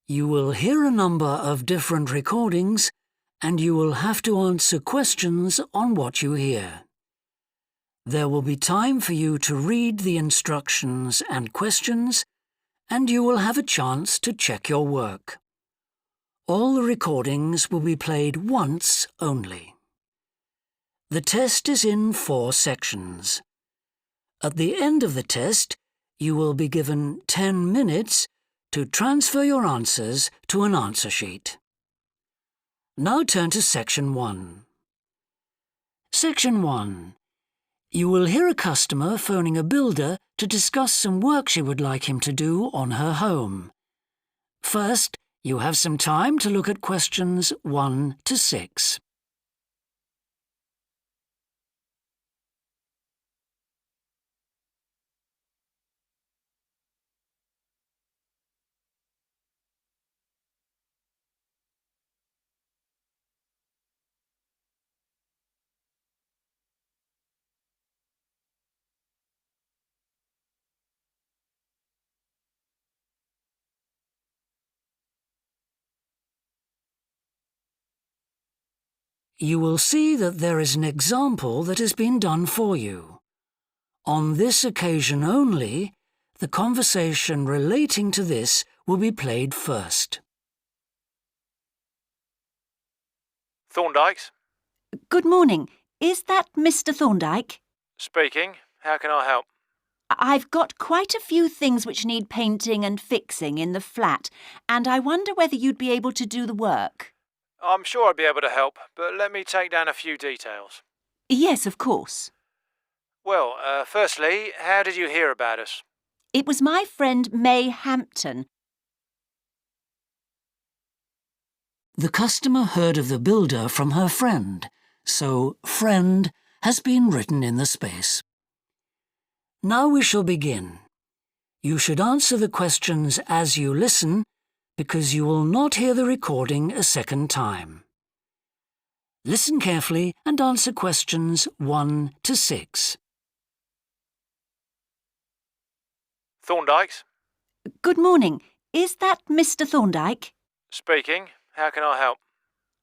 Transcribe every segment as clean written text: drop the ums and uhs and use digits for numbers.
You will hear a number of different recordings and you will have to answer questions on what you hear. There will be time for you to read the instructions and questions, and you will have a chance to check your work. All the recordings will be played once only. The test is in 4 sections. At the end of the test, you will be given 10 minutes to transfer your answers to an answer sheet. Now turn to Section 1. Section 1. You will hear a customer phoning a builder to discuss some work she would like him to do on her home. First, you have some time to look at questions 1 to 6. You will see that there is an example that has been done for you. On this occasion only, the conversation relating to this will be played first. Thorndike's? Good morning. Is that Mr. Thorndike? Speaking. How can I help? I've got quite a few things which need painting and fixing in the flat, and I wonder whether you'd be able to do the work. I'm sure I'd be able to help, but let me take down a few details. Yes, of course. Well, firstly, how did you hear about us? It was my friend May Hampton. The customer heard of the builder from her friend, so friend has been written in the space. Now we shall begin. You should answer the questions as you listen, because you will not hear the recording a second time. Listen carefully and answer questions 1 to 6. Thorndike's? Good morning. Is that Mr. Thorndike? Speaking. How can I help?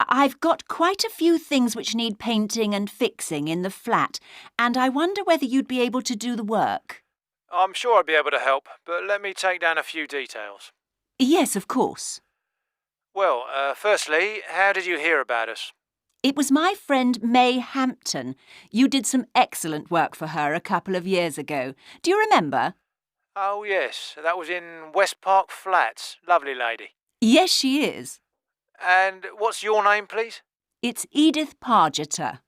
I've got quite a few things which need painting and fixing in the flat, and I wonder whether you'd be able to do the work. I'm sure I'd be able to help, but let me take down a few details. Yes, of course. Well, firstly, how did you hear about us? It was my friend May Hampton. You did some excellent work for her a couple of years ago. Do you remember? Oh, yes. That was in West Park Flats. Lovely lady. Yes, she is. And what's your name, please? It's Edith Pargeter.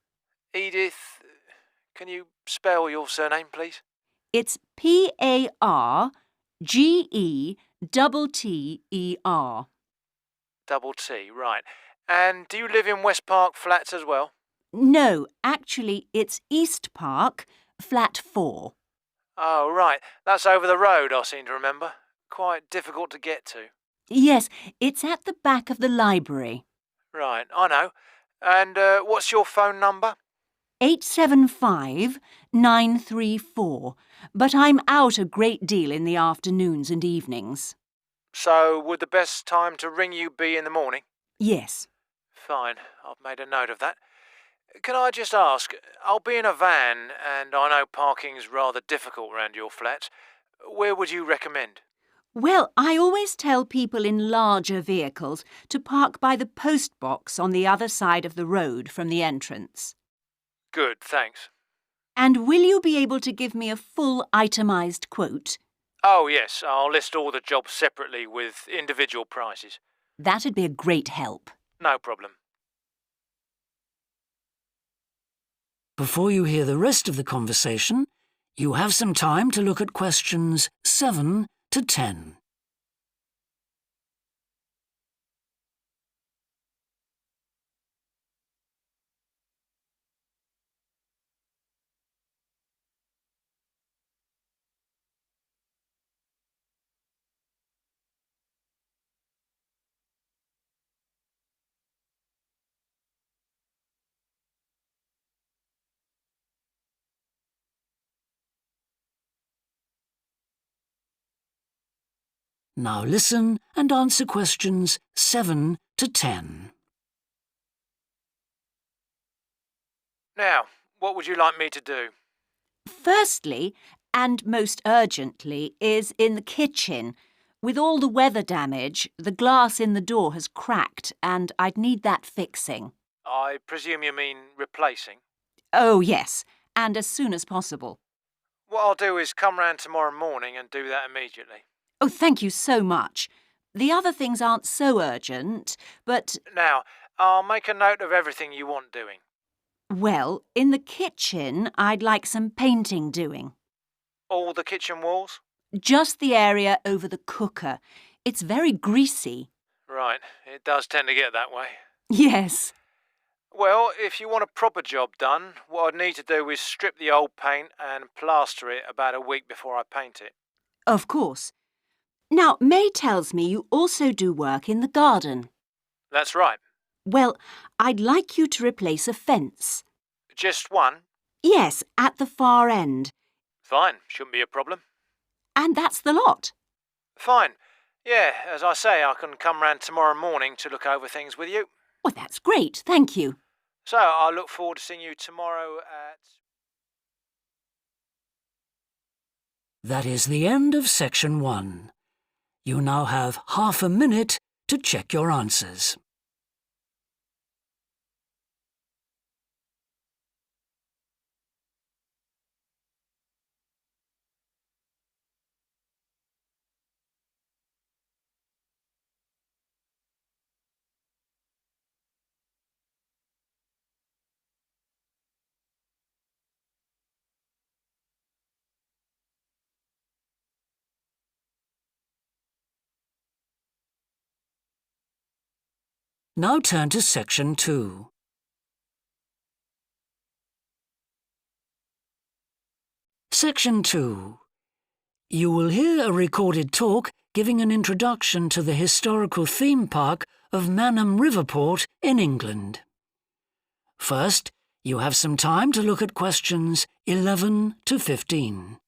Edith. Can you spell your surname, please? It's Pargeter. Double T, right. And do you live in West Park Flats as well? No, actually, it's East Park, flat 4. Oh, right. That's over the road, I seem to remember. Quite difficult to get to. Yes, it's at the back of the library. Right, I know. And what's your phone number? 875-934, but I'm out a great deal in the afternoons and evenings. So would the best time to ring you be in the morning? Yes. Fine, I've made a note of that. Can I just ask, I'll be in a van, and I know parking's rather difficult round your flats. Where would you recommend? Well, I always tell people in larger vehicles to park by the post box on the other side of the road from the entrance. Good, thanks. And will you be able to give me a full itemised quote? Oh, yes, I'll list all the jobs separately with individual prices. That'd be a great help. No problem. Before you hear the rest of the conversation, you have some time to look at questions 7 to 10. Now listen and answer questions 7 to 10. Now, what would you like me to do? Firstly, and most urgently, is in the kitchen. With all the weather damage, the glass in the door has cracked and I'd need that fixing. I presume you mean replacing? Oh, yes, and as soon as possible. What I'll do is come round tomorrow morning and do that immediately. Oh, thank you so much. The other things aren't so urgent, but, Now, I'll make a note of everything you want doing. well, in the kitchen, I'd like some painting doing. All the kitchen walls? Just the area over the cooker. It's very greasy. Right, it does tend to get that way. Yes. Well, if you want a proper job done, what I'd need to do is strip the old paint and plaster it about a week before I paint it. Of course. Now, May tells me you also do work in the garden. That's right. Well, I'd like you to replace a fence. Just one? Yes, at the far end. Fine, shouldn't be a problem. And that's the lot. Fine. Yeah, as I say, I can come round tomorrow morning to look over things with you. Well, that's great, thank you. So, I look forward to seeing you tomorrow at... That is the end of section 1. You now have half a minute to check your answers. Now turn to section 2. Section 2. You will hear a recorded talk giving an introduction to the historical theme park of Manham Riverport in England. First, you have some time to look at questions 11 to 15.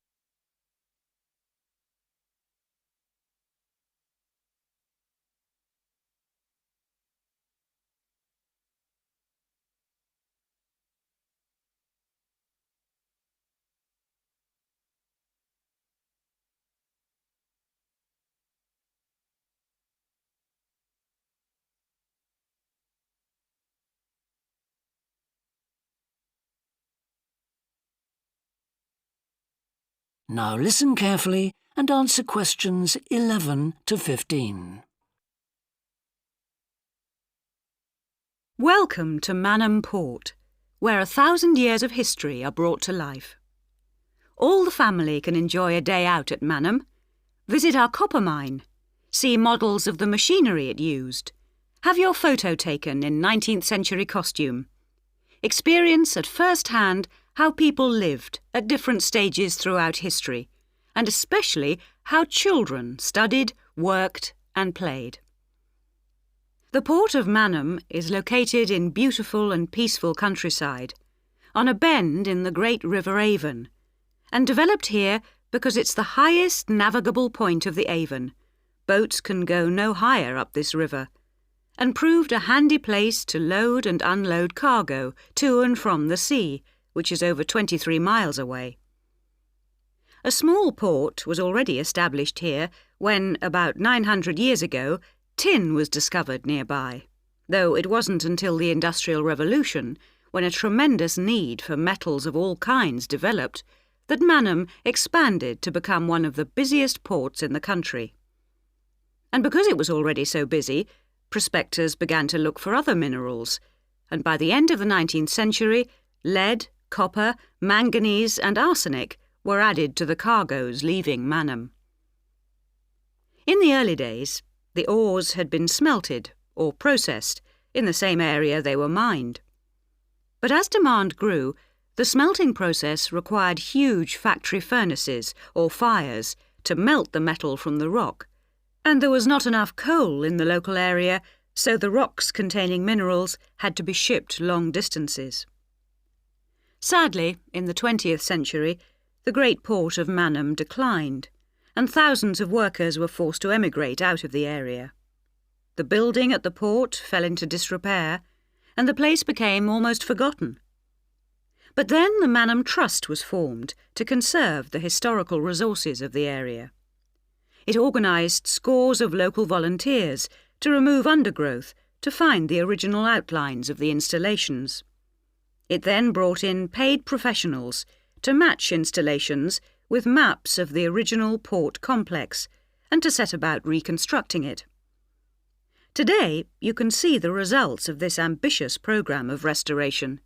Now listen carefully and answer questions 11 to 15. Welcome to Manham Port, where 1,000 years of history are brought to life. All the family can enjoy a day out at Manham, visit our copper mine, see models of the machinery it used, have your photo taken in 19th century costume, experience at first hand how people lived at different stages throughout history, and especially how children studied, worked and played. The port of Manham is located in beautiful and peaceful countryside, on a bend in the great River Avon, and developed here because it's the highest navigable point of the Avon. Boats can go no higher up this river, and proved a handy place to load and unload cargo to and from the sea, which is over 23 miles away. A small port was already established here when, about 900 years ago, tin was discovered nearby, though it wasn't until the Industrial Revolution, when a tremendous need for metals of all kinds developed, that Manham expanded to become one of the busiest ports in the country. And because it was already so busy, prospectors began to look for other minerals, and by the end of the 19th century, lead, copper, manganese and arsenic were added to the cargoes leaving Manham. In the early days, the ores had been smelted or processed in the same area they were mined. But as demand grew, the smelting process required huge factory furnaces or fires to melt the metal from the rock, and there was not enough coal in the local area, so the rocks containing minerals had to be shipped long distances. Sadly, in the 20th century, the great port of Manham declined, and thousands of workers were forced to emigrate out of the area. The building at the port fell into disrepair, and the place became almost forgotten. But then the Manham Trust was formed to conserve the historical resources of the area. It organised scores of local volunteers to remove undergrowth to find the original outlines of the installations. It then brought in paid professionals to match installations with maps of the original port complex and to set about reconstructing it. Today, you can see the results of this ambitious programme of restoration.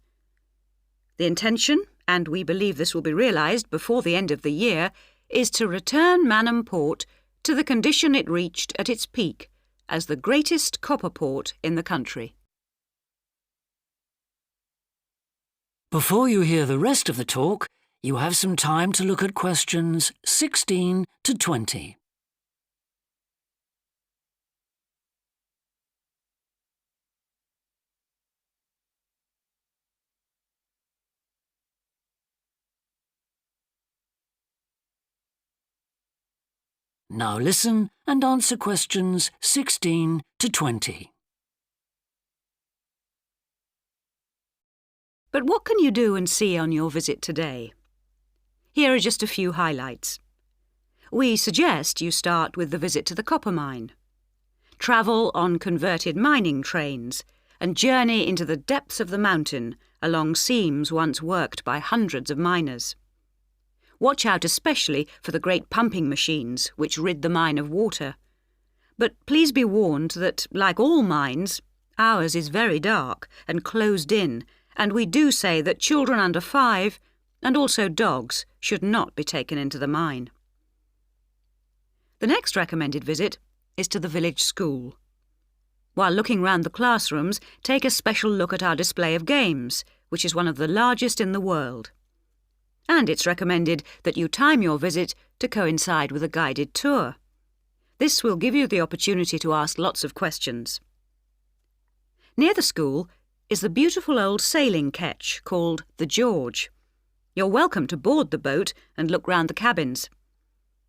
The intention, and we believe this will be realised before the end of the year, is to return Manham Port to the condition it reached at its peak as the greatest copper port in the country. Before you hear the rest of the talk, you have some time to look at questions 16 to 20. Now listen and answer questions 16 to 20. But what can you do and see on your visit today? Here are just a few highlights. We suggest you start with the visit to the copper mine. Travel on converted mining trains and journey into the depths of the mountain along seams once worked by hundreds of miners. Watch out especially for the great pumping machines which rid the mine of water. But please be warned that, like all mines, ours is very dark and closed in, and we do say that children under 5, and also dogs, should not be taken into the mine. The next recommended visit is to the village school. While looking round the classrooms, take a special look at our display of games, which is one of the largest in the world. And it's recommended that you time your visit to coincide with a guided tour. This will give you the opportunity to ask lots of questions. Near the school is the beautiful old sailing ketch called the George. You're welcome to board the boat and look round the cabins.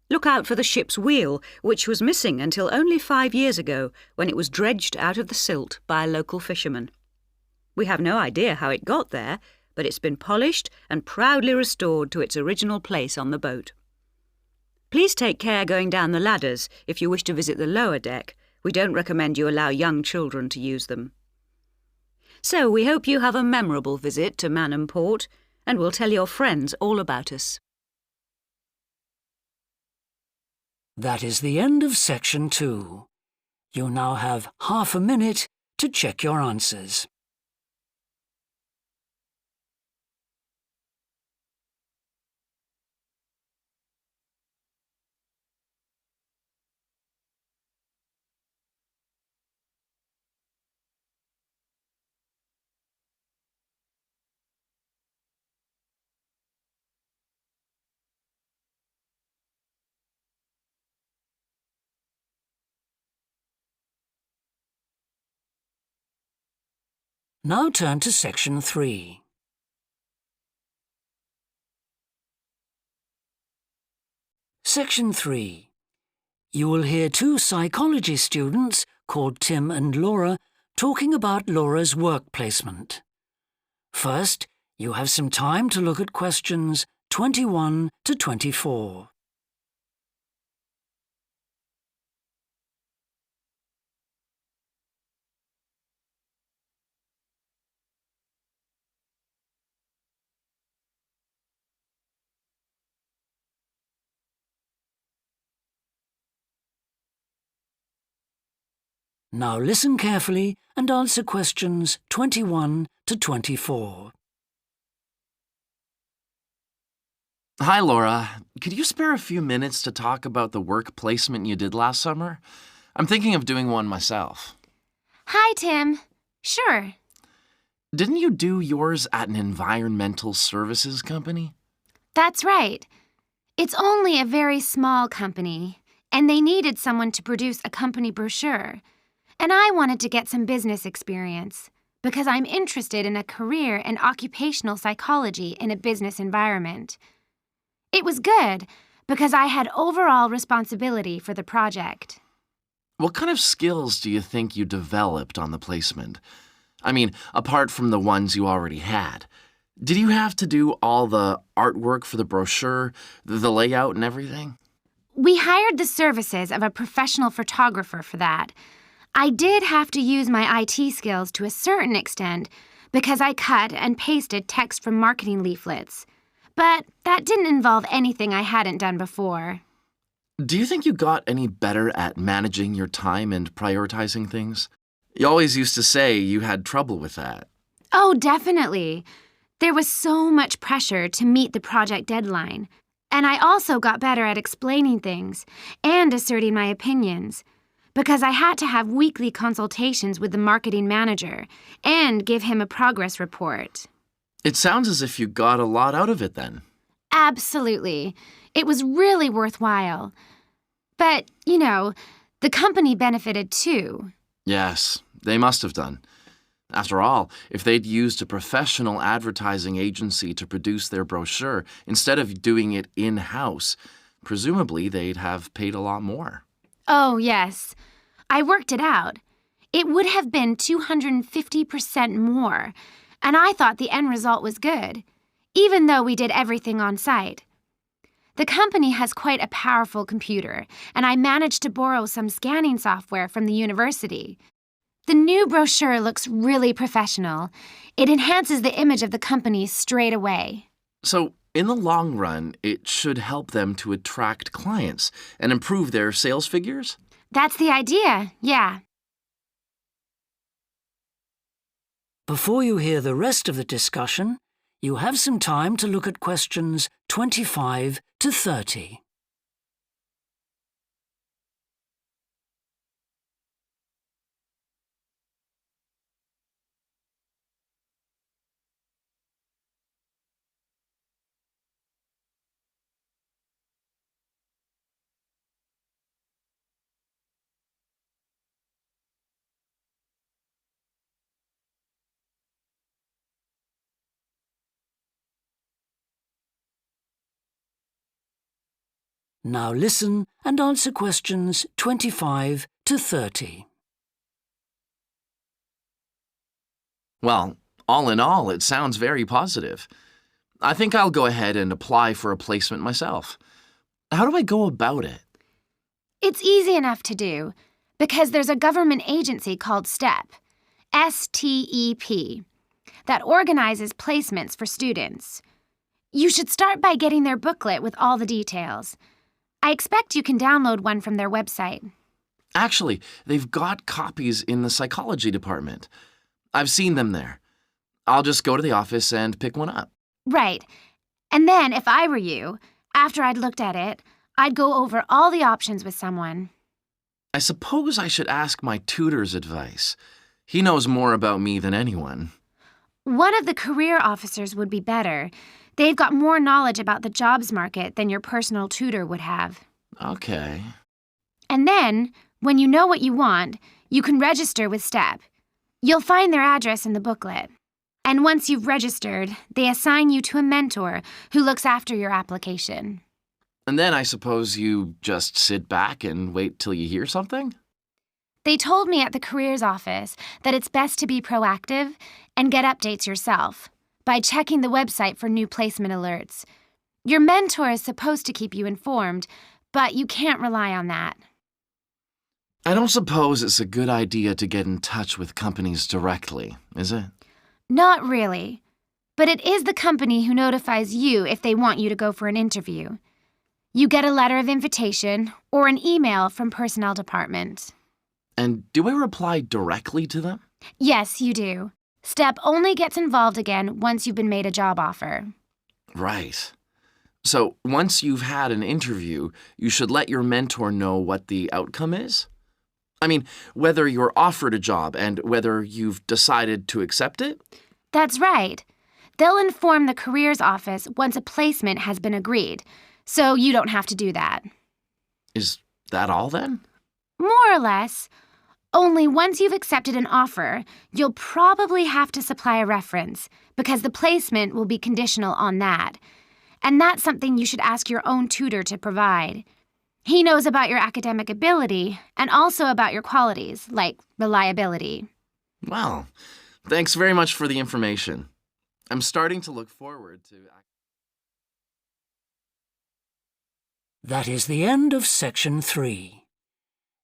Look out for the ship's wheel, which was missing until only 5 years ago when it was dredged out of the silt by a local fisherman. We have no idea how it got there, but it's been polished and proudly restored to its original place on the boat. Please take care going down the ladders if you wish to visit the lower deck. We don't recommend you allow young children to use them. So we hope you have a memorable visit to Manham Port, and will tell your friends all about us. That is the end of section 2. You now have half a minute to check your answers. Now turn to section 3. Section 3. You will hear 2 psychology students called Tim and Laura talking about Laura's work placement. First, you have some time to look at questions 21 to 24. Now listen carefully and answer questions 21 to 24. Hi, Laura. Could you spare a few minutes to talk about the work placement you did last summer? I'm thinking of doing one myself. Hi, Tim. Sure. Didn't you do yours at an environmental services company? That's right. It's only a very small company, and they needed someone to produce a company brochure. And I wanted to get some business experience because I'm interested in a career in occupational psychology in a business environment. It was good, because I had overall responsibility for the project. What kind of skills do you think you developed on the placement? I mean, apart from the ones you already had. Did you have to do all the artwork for the brochure, the layout and everything? We hired the services of a professional photographer for that. I did have to use my IT skills to a certain extent because I cut and pasted text from marketing leaflets. But that didn't involve anything I hadn't done before. Do you think you got any better at managing your time and prioritizing things? You always used to say you had trouble with that. Oh, definitely. There was so much pressure to meet the project deadline. And I also got better at explaining things and asserting my opinions, because I had to have weekly consultations with the marketing manager and give him a progress report. It sounds as if you got a lot out of it then. Absolutely. It was really worthwhile. But, the company benefited too. Yes, they must have done. After all, if they'd used a professional advertising agency to produce their brochure instead of doing it in-house, presumably they'd have paid a lot more. Oh, yes. I worked it out. It would have been 250% more, and I thought the end result was good, even though we did everything on site. The company has quite a powerful computer, and I managed to borrow some scanning software from the university. The new brochure looks really professional. It enhances the image of the company straight away. So, in the long run, it should help them to attract clients and improve their sales figures? That's the idea, yeah. Before you hear the rest of the discussion, you have some time to look at questions 25 to 30. Now listen and answer questions 25 to 30. Well, all in all, it sounds very positive. I think I'll go ahead and apply for a placement myself. How do I go about it? It's easy enough to do, because there's a government agency called STEP, S-T-E-P, that organizes placements for students. You should start by getting their booklet with all the details. I expect you can download one from their website. Actually, they've got copies in the psychology department. I've seen them there. I'll just go to the office and pick one up. Right. And then, if I were you, after I'd looked at it, I'd go over all the options with someone. I suppose I should ask my tutor's advice. He knows more about me than anyone. One of the career officers would be better. They've got more knowledge about the jobs market than your personal tutor would have. Okay. And then, when you know what you want, you can register with STEP. You'll find their address in the booklet. And once you've registered, they assign you to a mentor who looks after your application. And then I suppose you just sit back and wait till you hear something? They told me at the careers office that it's best to be proactive and get updates yourself by checking the website for new placement alerts. Your mentor is supposed to keep you informed, but you can't rely on that. I don't suppose it's a good idea to get in touch with companies directly, is it? Not really. But it is the company who notifies you if they want you to go for an interview. You get a letter of invitation or an email from personnel department. And do I reply directly to them? Yes, you do. STEP only gets involved again once you've been made a job offer. Right. So once you've had an interview, you should let your mentor know what the outcome is? I mean, whether you're offered a job and whether you've decided to accept it? That's right. They'll inform the careers office once a placement has been agreed, so you don't have to do that. Is that all then? More or less. Only once you've accepted an offer, you'll probably have to supply a reference, because the placement will be conditional on that. and that's something you should ask your own tutor to provide. He knows about your academic ability and also about your qualities, like reliability. Well, thanks very much for the information. I'm starting to look forward to... That is the end of section 3.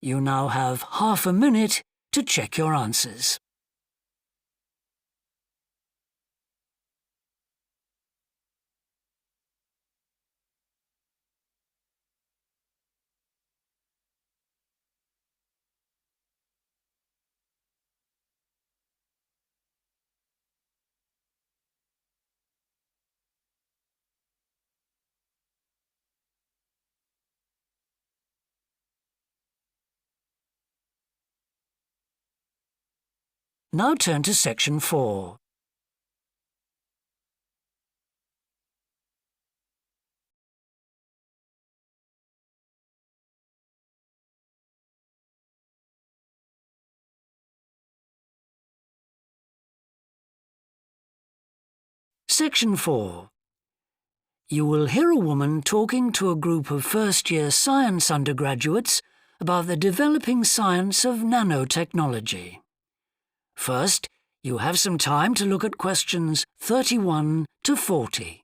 You now have half a minute to check your answers. Now turn to section 4. Section 4. You will hear a woman talking to a group of first-year science undergraduates about the developing science of nanotechnology. First, you have some time to look at questions 31 to 40.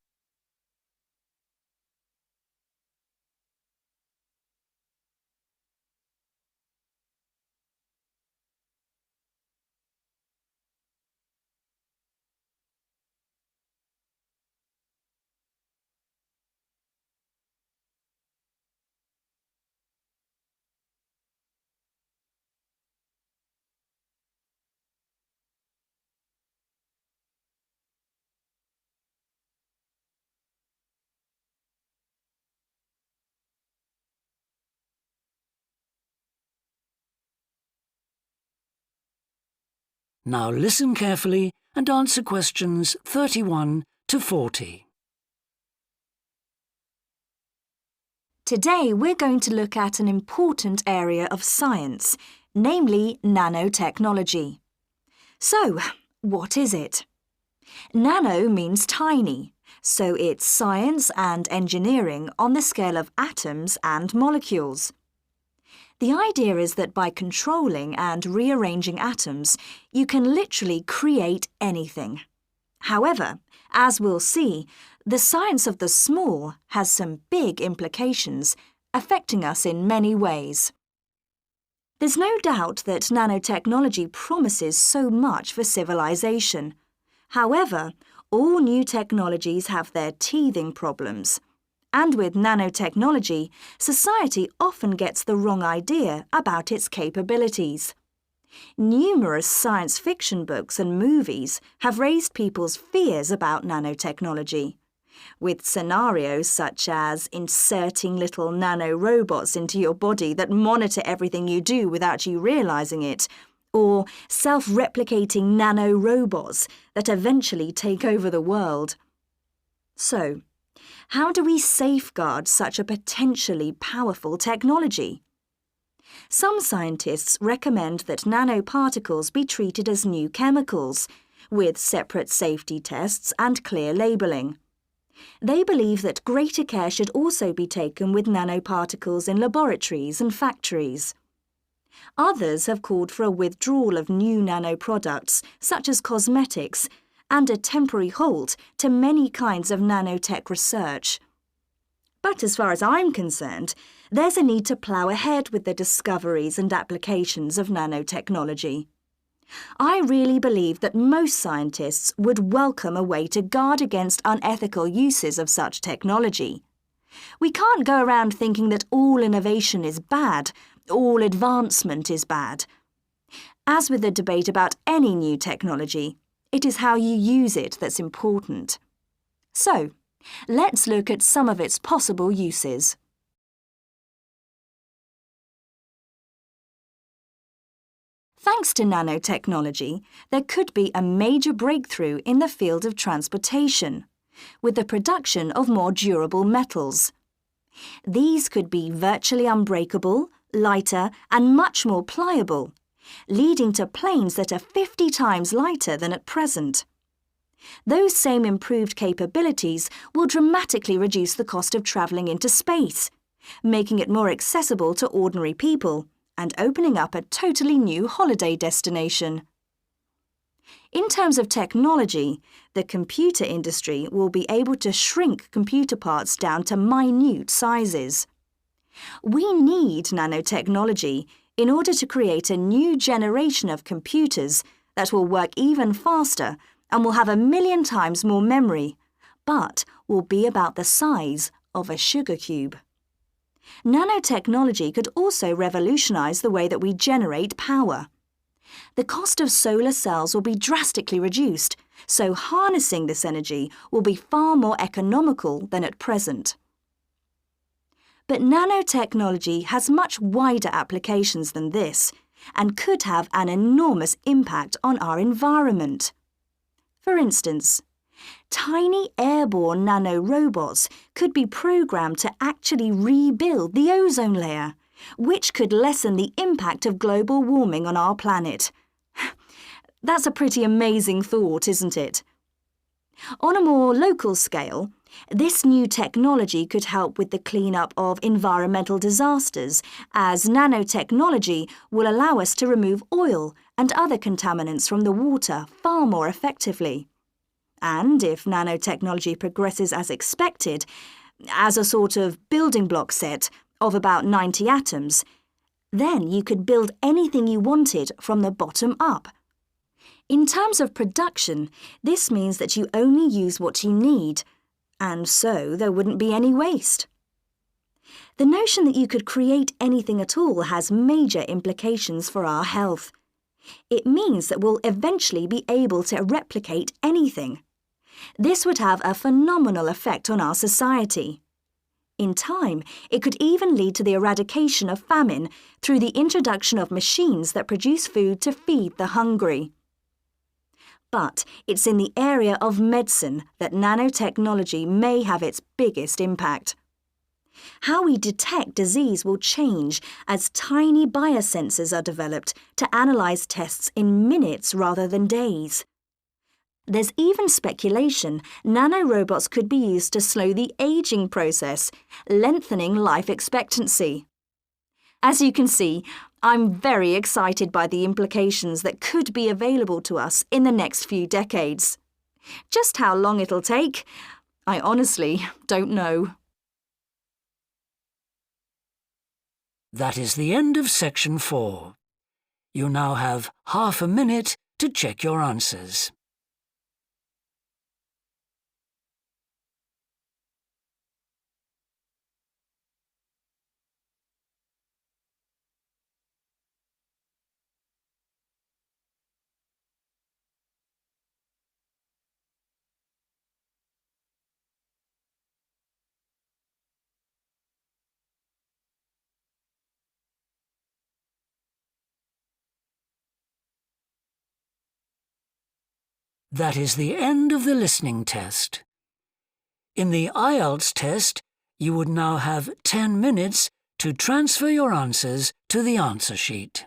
Now listen carefully and answer questions 31 to 40. Today we're going to look at an important area of science, namely nanotechnology. So, what is it? Nano means tiny, so it's science and engineering on the scale of atoms and molecules. The idea is that by controlling and rearranging atoms, you can literally create anything. However, as we'll see, the science of the small has some big implications, affecting us in many ways. There's no doubt that nanotechnology promises so much for civilization. However, all new technologies have their teething problems. And with nanotechnology, society often gets the wrong idea about its capabilities. Numerous science fiction books and movies have raised people's fears about nanotechnology, with scenarios such as inserting little nanorobots into your body that monitor everything you do without you realizing it, or self-replicating nanorobots that eventually take over the world. So, how do we safeguard such a potentially powerful technology? Some scientists recommend that nanoparticles be treated as new chemicals, with separate safety tests and clear labelling. They believe that greater care should also be taken with nanoparticles in laboratories and factories. Others have called for a withdrawal of new nanoproducts, such as cosmetics, and a temporary halt to many kinds of nanotech research. But as far as I'm concerned, there's a need to plough ahead with the discoveries and applications of nanotechnology. I really believe that most scientists would welcome a way to guard against unethical uses of such technology. We can't go around thinking that all innovation is bad, all advancement is bad. As with the debate about any new technology, it is how you use it that's important. So, let's look at some of its possible uses. Thanks to nanotechnology, there could be a major breakthrough in the field of transportation, with the production of more durable metals. These could be virtually unbreakable, lighter, and much more pliable, leading to planes that are 50 times lighter than at present. Those same improved capabilities will dramatically reduce the cost of travelling into space, making it more accessible to ordinary people and opening up a totally new holiday destination. In terms of technology, the computer industry will be able to shrink computer parts down to minute sizes. We need nanotechnology in order to create a new generation of computers that will work even faster and will have 1,000,000 times more memory, but will be about the size of a sugar cube. Nanotechnology could also revolutionize the way that we generate power. The cost of solar cells will be drastically reduced, so harnessing this energy will be far more economical than at present. But nanotechnology has much wider applications than this and could have an enormous impact on our environment. For instance, tiny airborne nanorobots could be programmed to actually rebuild the ozone layer, which could lessen the impact of global warming on our planet. That's a pretty amazing thought, isn't it? On a more local scale, this new technology could help with the cleanup of environmental disasters, as nanotechnology will allow us to remove oil and other contaminants from the water far more effectively. And if nanotechnology progresses as expected, as a sort of building block set of about 90 atoms, then you could build anything you wanted from the bottom up. In terms of production, this means that you only use what you need, and so there wouldn't be any waste. The notion that you could create anything at all has major implications for our health. It means that we'll eventually be able to replicate anything. This would have a phenomenal effect on our society. In time, it could even lead to the eradication of famine through the introduction of machines that produce food to feed the hungry. But it's in the area of medicine that nanotechnology may have its biggest impact. How we detect disease will change as tiny biosensors are developed to analyse tests in minutes rather than days. There's even speculation nanorobots could be used to slow the ageing process, lengthening life expectancy. As you can see, I'm very excited by the implications that could be available to us in the next few decades. Just how long it'll take, I honestly don't know. That is the end of section 4. You now have half a minute to check your answers. That is the end of the listening test. In the Ielts test, you would now have 10 minutes to transfer your answers to the answer sheet.